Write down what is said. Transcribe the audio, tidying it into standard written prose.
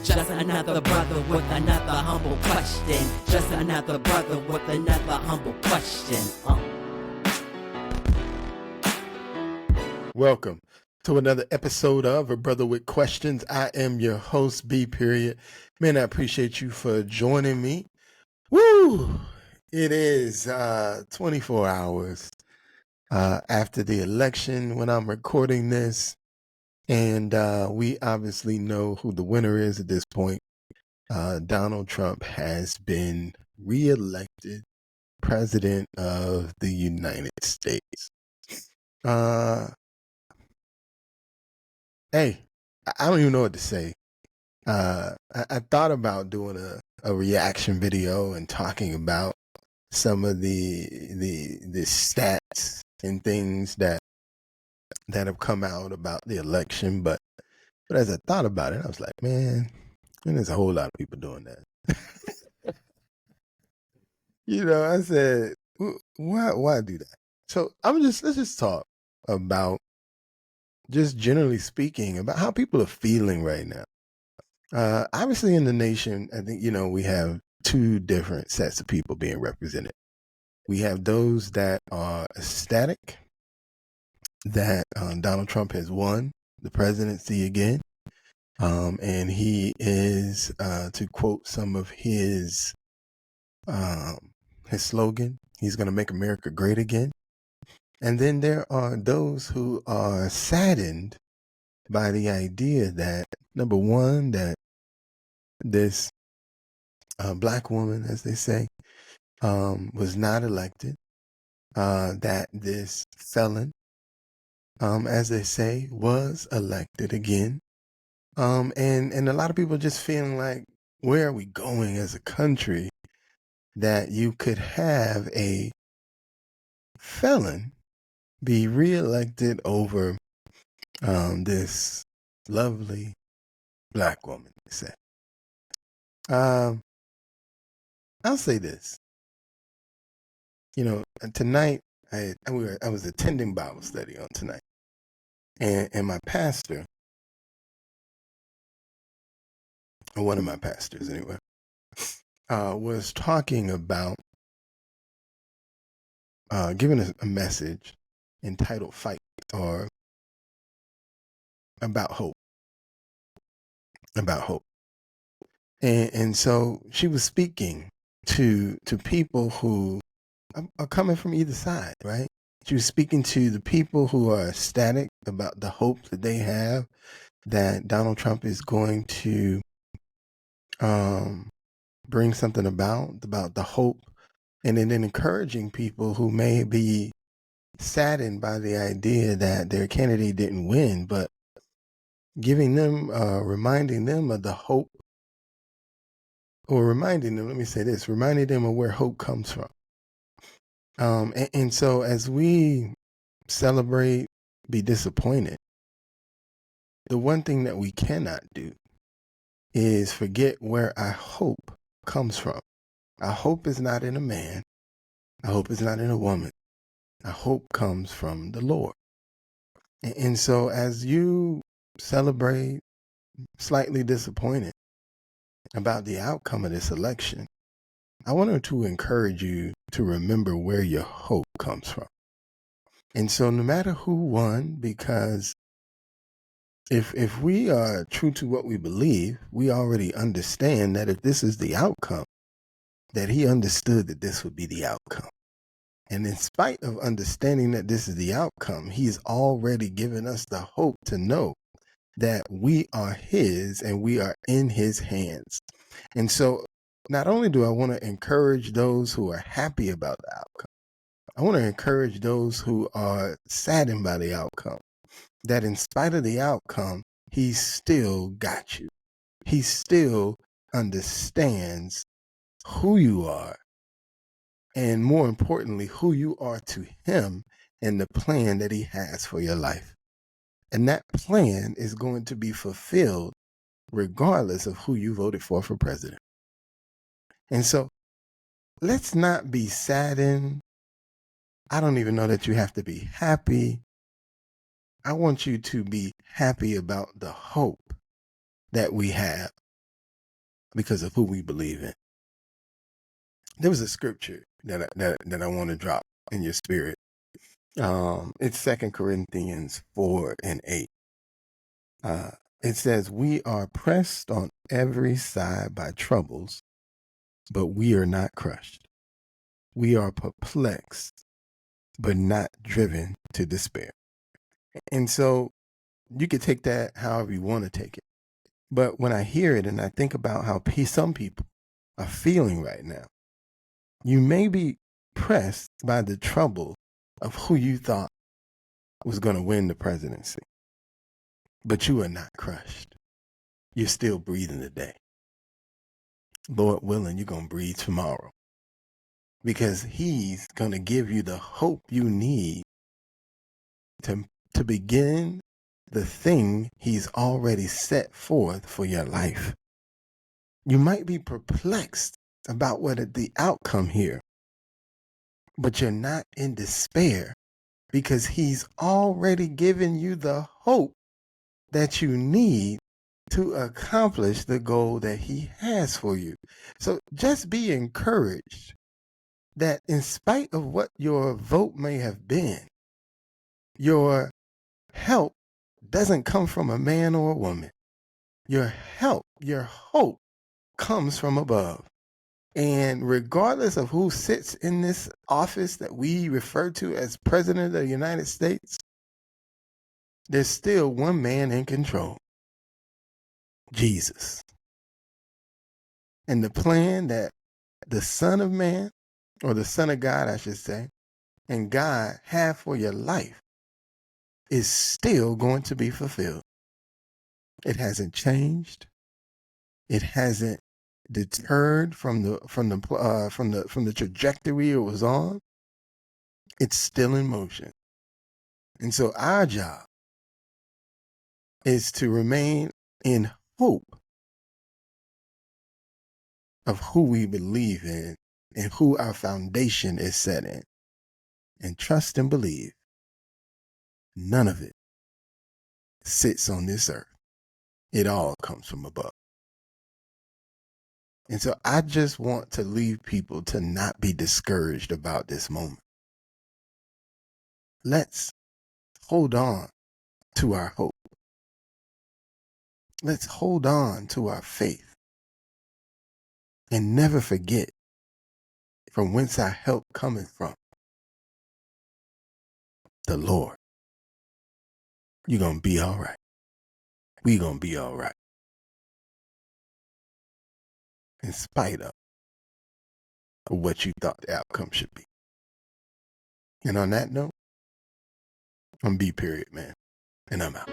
Just another brother with another humble question. Just another brother with another humble question. Welcome to another episode of A Brother with Questions. I am your host, B. Man, I appreciate you for joining me. Woo! It is 24 hours after the election when I'm recording this. And we obviously know who the winner is at this point. Donald Trump has been reelected president of the United States. Hey, I don't even know what to say. I thought about doing a reaction video and talking about some of the stats and things that have come out about the election, but as I thought about it, I was like, man, there's a whole lot of people doing that. I said, why do that? So let's just talk about, just generally speaking, about how people are feeling right now. Obviously in the nation, I think, we have two different sets of people being represented. We have those that are ecstatic that Donald Trump has won the presidency again. And he is, to quote some of his slogan, he's going to make America great again. And then there are those who are saddened by the idea that, number one, that this black woman, as they say, was not elected, that this felon, as they say, was elected again. And a lot of people just feeling like, where are we going as a country that you could have a felon be reelected over this lovely black woman, they say. I'll say this. Tonight I was attending Bible study on tonight, and my pastor, or one of my pastors anyway, was talking about giving us a message entitled "Fight," or about hope. And so she was speaking to people who are coming from either side, right? She was speaking to the people who are ecstatic about the hope that they have that Donald Trump is going to bring something about the hope, and then encouraging people who may be saddened by the idea that their candidate didn't win, but giving them, reminding them of the hope, or reminding them of where hope comes from. And so as we celebrate, be disappointed, the one thing that we cannot do is forget where our hope comes from. Our hope is not in a man. Our hope is not in a woman. Our hope comes from the Lord. And so as you celebrate, slightly disappointed about the outcome of this election, I wanted to encourage you to remember where your hope comes from. And so no matter who won, because if we are true to what we believe, we already understand that if this is the outcome, that he understood that this would be the outcome. And in spite of understanding that this is the outcome, he's already given us the hope to know that we are his and we are in his hands. And so not only do I want to encourage those who are happy about the outcome, I want to encourage those who are saddened by the outcome, that in spite of the outcome, he still got you. He still understands who you are, and more importantly, who you are to him and the plan that he has for your life. And that plan is going to be fulfilled regardless of who you voted for president. And so let's not be saddened. I don't even know that you have to be happy. I want you to be happy about the hope that we have because of who we believe in. There was a scripture that I want to drop in your spirit. It's 2 Corinthians 4:8. It says, "We are pressed on every side by troubles, but we are not crushed. We are perplexed, but not driven to despair." And so you could take that however you want to take it. But when I hear it and I think about how some people are feeling right now, you may be pressed by the trouble of who you thought was going to win the presidency. But you are not crushed. You're still breathing today. Lord willing, you're going to breathe tomorrow. Because he's going to give you the hope you need to begin the thing he's already set forth for your life. You might be perplexed about what the outcome here, but you're not in despair because he's already given you the hope that you need to accomplish the goal that he has for you. So just be encouraged that in spite of what your vote may have been, your help doesn't come from a man or a woman. Your help, your hope comes from above. And regardless of who sits in this office that we refer to as President of the United States, there's still one man in control, Jesus. And the plan that the Son of Man, or the Son of God, I should say, and God have for your life is still going to be fulfilled. It hasn't changed. It hasn't deterred from the trajectory it was on. It's still in motion. And so our job is to remain in hope of who we believe in and who our foundation is set in. And trust and believe none of it sits on this earth. It all comes from above. And so I just want to leave people to not be discouraged about this moment. Let's hold on to our hope. Let's hold on to our faith and never forget from whence our help cometh from. The Lord. You're going to be all right. We're going to be all right. In spite of what you thought the outcome should be. And on that note, I'm B period, man. And I'm out.